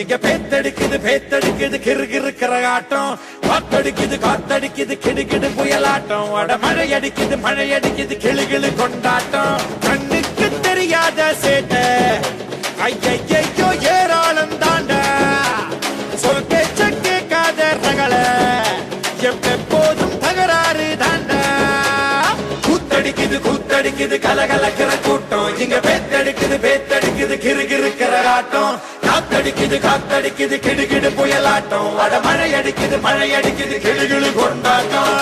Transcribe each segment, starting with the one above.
இங்க பேத்தடிக்குது கிறு கரகாட்டம். காத்தடிக்குது கிடுகிடு புயலாட்டம். அட மழை அடிக்குது கிளு கொண்டாட்டம். கண்ணுக்கு தெரியாத சேட்டை ஐயோ ஏராளம் தாண்ட. சொல் பேச்ச கேட்காத ரகள எப்போதும் தகராறு தாண்ட. கூத்தடிக்குது கலகலக்கிற கூட்டம். இங்க பேத்தடிக்குது கிறு கரகாட்டம். காத்தடிக்குது கிடுகிடு புயலாட்டம். அட மழை அடிக்குது கிளு கொண்டாட்டம்.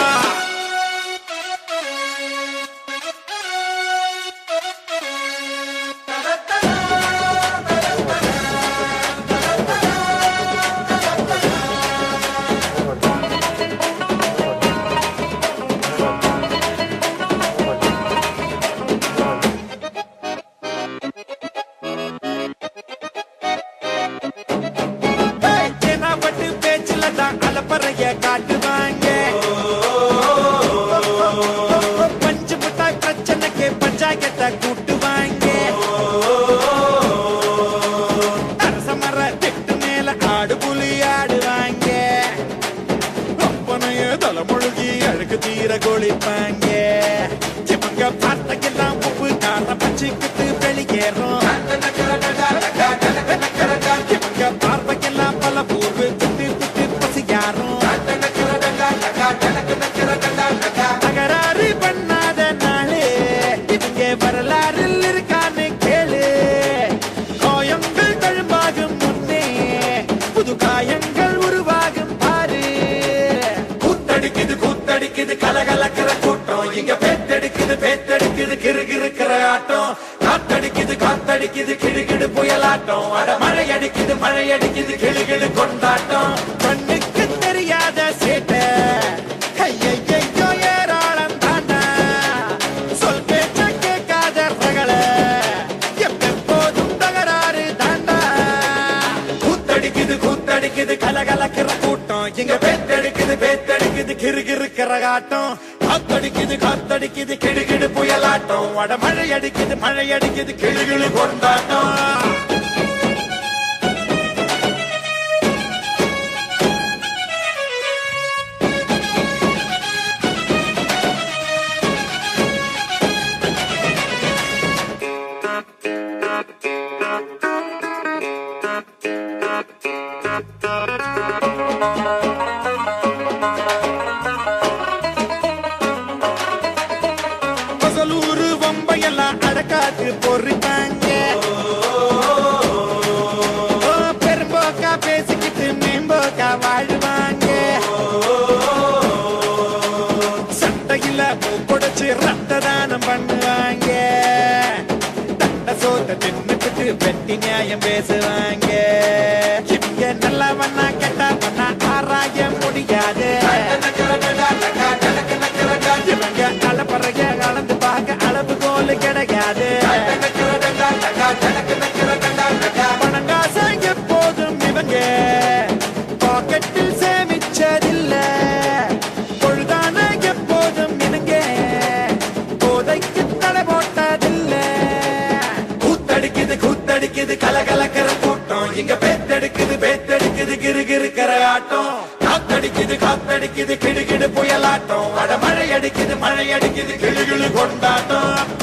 அலப்பறைய காட்டுவாங்க. பஞ்சு முட்டாய் பிரச்சனைக்கு பஞ்சாயத்தை கூட்டுவாங்க. அரசமர திட்டு மேல ஆடு புலி ஆடுவாங்க. ஒப்பனைய தலைமுழுகி அழுக்கு தீர கொளிப்பாங்க. இவங்க பார்த்தையெல்லாம் உப்பு கார பச்சிக்கிட்டு வெளியேறும். இவங்க பார்வைக்கெல்லாம் பல பூர்வு தகராறு பண்ணாத நாளே இவங்க வரலாறில் இருக்கான்னு கேளு. காயங்கள் தழும்பாகும் முன்னே புது காயங்கள் உருவாகும் பாரு. கூத்தடிக்குது கலகலக்கிற கூட்டம். இங்க பேத்தடிக்குது கிறு கரகாட்டம். காத்தடிக்குது கிடுகிடு புயலாட்டம். அட மழை அடிக்குது கிளு கொண்டாட்டம். கண்ணுக்கு தெரியாத சேட்டை ஐயோ ஏராளம் தாண்டா. சொல் பேச்ச கேட்காத ரகள எப்போதும் தகராறு தாண்டா. கூத்தடிக்குது கலகலக்கிற கூட்டம். இங்க பேத்தடிக்குது கிறு கரகாட்டம். காத்தடிக்குது கிடுகிடு புயலாட்டம். அட மழை அடிக்குது கிளு கொண்டாட்டம். பசலூரு வம்பையெல்லாம் அடக்காத்து பொறிப்பாங்க. பெரும்போக்கா பேசிக்கிட்டு மேம்போக்கா வாழ்வாங்க. சட்டையில பூப்பொடைச்சு ரத்த தானம் பண்ணுவாங்க. தட்ட சோத்த தின்னுக்கிட்டு வெட்டி நியாயம் பேசுவாங்க. இவங்க நல்லவனா கெட்டவனா ஆராய முடியாது. இவங்க அலப்பறைய கலந்து பார்க்க அளவுகோல் கிடையாது. பணங்காசை எப்போதும் இவங்க பாக்கெட்டில் சேமிச்சதில்ல. பொழுதான எப்போதும் இவங்க போதைக்கு தடை போட்டதில்ல. கூத்தடிக்குது கலகலக்கிற கூட்டம். இங்க பேத்தடிக்குது கிறு கரகாட்டம். காத்தடிக்குது கிடுகிடு புயலாட்டம். அட மழை அடிக்குது கிளு கொண்டாட்டம்.